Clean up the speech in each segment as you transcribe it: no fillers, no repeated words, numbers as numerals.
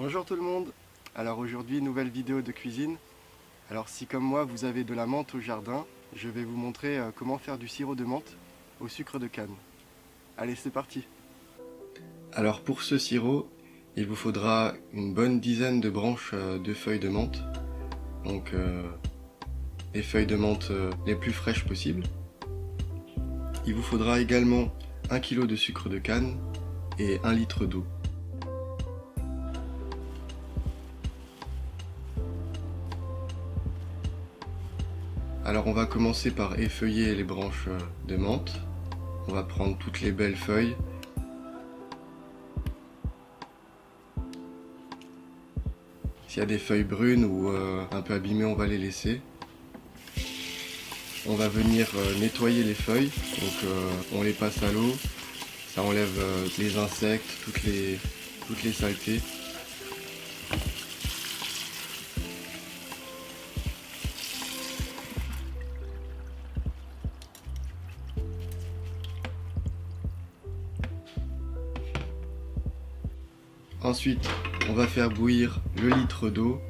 Bonjour tout le monde. Alors aujourd'hui, nouvelle vidéo de cuisine. Alors si comme moi vous avez de la menthe au jardin, je vais vous montrer comment faire du sirop de menthe au sucre de canne. Allez, c'est parti. Alors pour ce sirop, il vous faudra une bonne dizaine de branches de feuilles de menthe. Donc les feuilles de menthe les plus fraîches possibles. Il vous faudra également 1 kg de sucre de canne et 1 litre d'eau. Alors on va commencer par effeuiller les branches de menthe. On va prendre toutes les belles feuilles. S'il y a des feuilles brunes ou un peu abîmées, on va les laisser. On va venir nettoyer les feuilles, donc on les passe à l'eau. Ça enlève les insectes, toutes les saletés. Ensuite, on va faire bouillir le litre d'eau.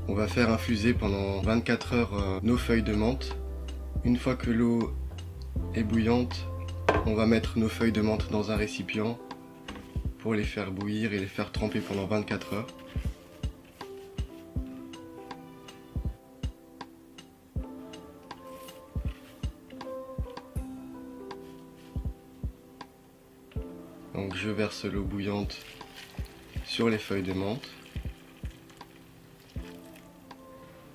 On va faire infuser pendant 24 heures nos feuilles de menthe. Une fois que l'eau est bouillante, on va mettre nos feuilles de menthe dans un récipient pour les faire bouillir et les faire tremper pendant 24 heures. Donc je verse l'eau bouillante sur les feuilles de menthe.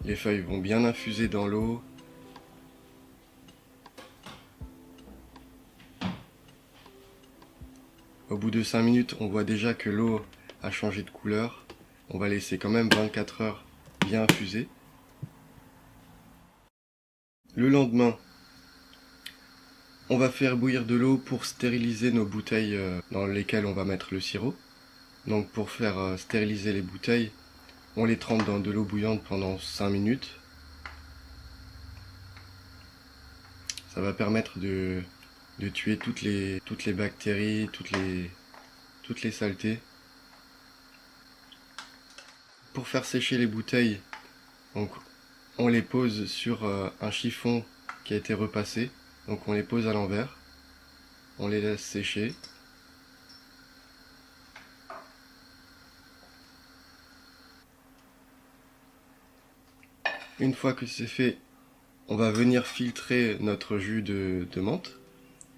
Les feuilles vont bien infuser dans l'eau. Au bout de 5 minutes, on voit déjà que l'eau a changé de couleur. On va laisser quand même 24 heures bien infuser. Le lendemain, on va faire bouillir de l'eau pour stériliser nos bouteilles dans lesquelles on va mettre le sirop. Donc pour faire stériliser les bouteilles, on les trempe dans de l'eau bouillante pendant 5 minutes. Ça va permettre de tuer toutes les bactéries, toutes les saletés. Pour faire sécher les bouteilles, donc, on les pose sur un chiffon qui a été repassé. Donc on les pose à l'envers, on les laisse sécher. Une fois que c'est fait, on va venir filtrer notre jus de menthe.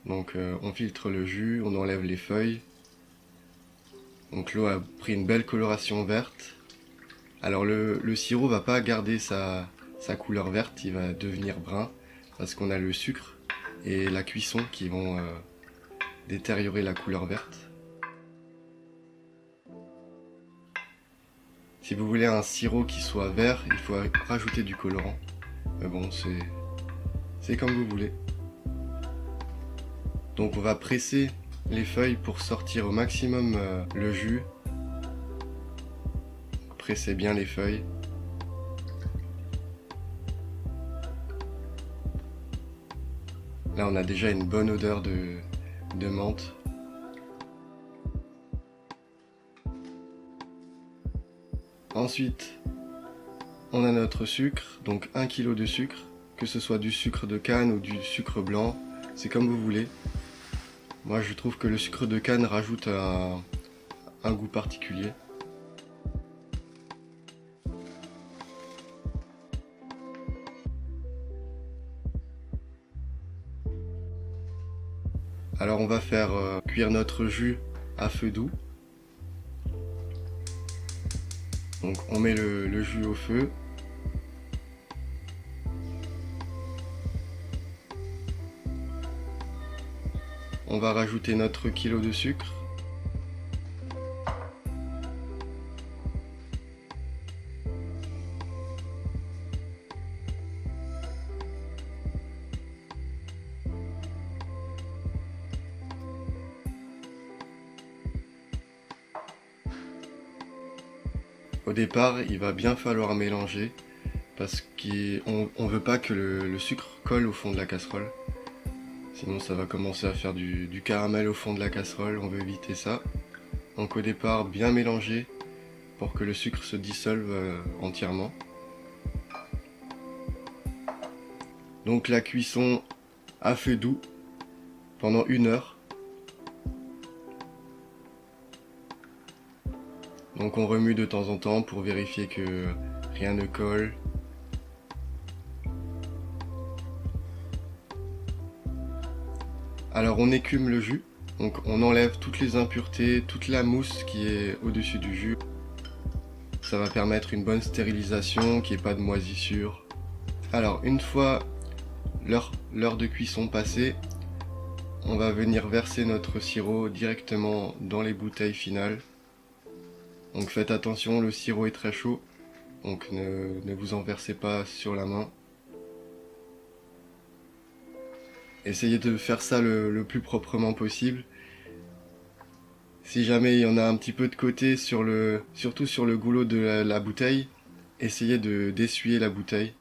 Donc on filtre le jus, on enlève les feuilles. Donc l'eau a pris une belle coloration verte. Alors le sirop va pas garder sa couleur verte, il va devenir brun parce qu'on a le sucre et la cuisson qui vont détériorer la couleur verte. Si vous voulez un sirop qui soit vert, il faut rajouter du colorant. Mais bon, c'est comme vous voulez. Donc on va presser les feuilles pour sortir au maximum le jus. Pressez bien les feuilles. Là on a déjà une bonne odeur de menthe. Ensuite, on a notre sucre, donc 1 kg de sucre, que ce soit du sucre de canne ou du sucre blanc, c'est comme vous voulez. Moi je trouve que le sucre de canne rajoute un goût particulier. Alors on va faire cuire notre jus à feu doux. Donc on met le jus au feu. On va rajouter notre kilo de sucre. Au départ, il va bien falloir mélanger parce qu'on ne veut pas que le sucre colle au fond de la casserole. Sinon ça va commencer à faire du caramel au fond de la casserole, on veut éviter ça. Donc au départ, bien mélanger pour que le sucre se dissolve entièrement. Donc la cuisson à feu doux pendant 1 heure. Donc on remue de temps en temps pour vérifier que rien ne colle. Alors on écume le jus, donc on enlève toutes les impuretés, toute la mousse qui est au-dessus du jus. Ça va permettre une bonne stérilisation, qu'il n'y ait pas de moisissure. Alors une fois l'heure de cuisson passée, on va venir verser notre sirop directement dans les bouteilles finales. Donc faites attention, le sirop est très chaud, donc ne vous en versez pas sur la main. Essayez de faire ça le plus proprement possible. Si jamais il y en a un petit peu de côté, surtout sur le goulot de la bouteille, essayez d'essuyer la bouteille.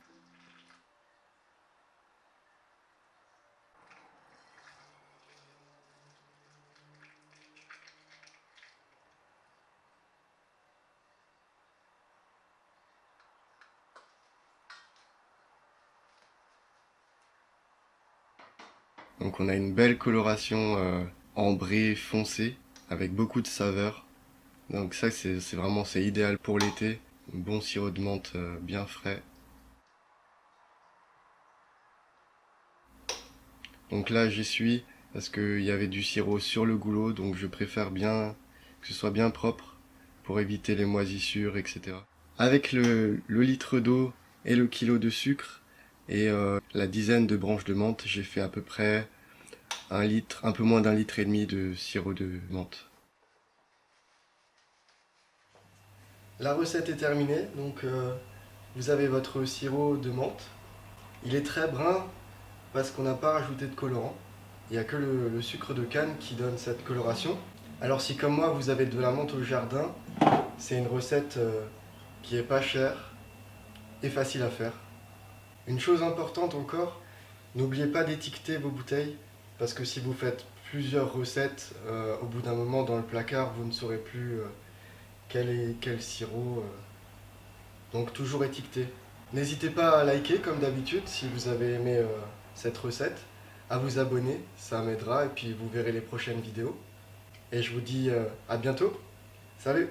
Donc on a une belle coloration ambrée foncée avec beaucoup de saveur. Donc ça c'est idéal pour l'été. Un bon sirop de menthe bien frais. Donc là j'essuie parce qu'il y avait du sirop sur le goulot, donc je préfère bien que ce soit bien propre pour éviter les moisissures, etc. Avec le litre d'eau et le kilo de sucre et la dizaine de branches de menthe, j'ai fait à peu près 1 litre, un peu moins d'1,5 litre de sirop de menthe. La recette est terminée, donc vous avez votre sirop de menthe. Il est très brun parce qu'on n'a pas rajouté de colorant. Il n'y a que le sucre de canne qui donne cette coloration. Alors si comme moi vous avez de la menthe au jardin, c'est une recette qui est pas chère et facile à faire. Une chose importante encore, n'oubliez pas d'étiqueter vos bouteilles parce que si vous faites plusieurs recettes, au bout d'un moment dans le placard, vous ne saurez plus quel est quel sirop. Donc toujours étiqueté. N'hésitez pas à liker comme d'habitude si vous avez aimé cette recette, à vous abonner, ça m'aidera et puis vous verrez les prochaines vidéos. Et je vous dis à bientôt. Salut!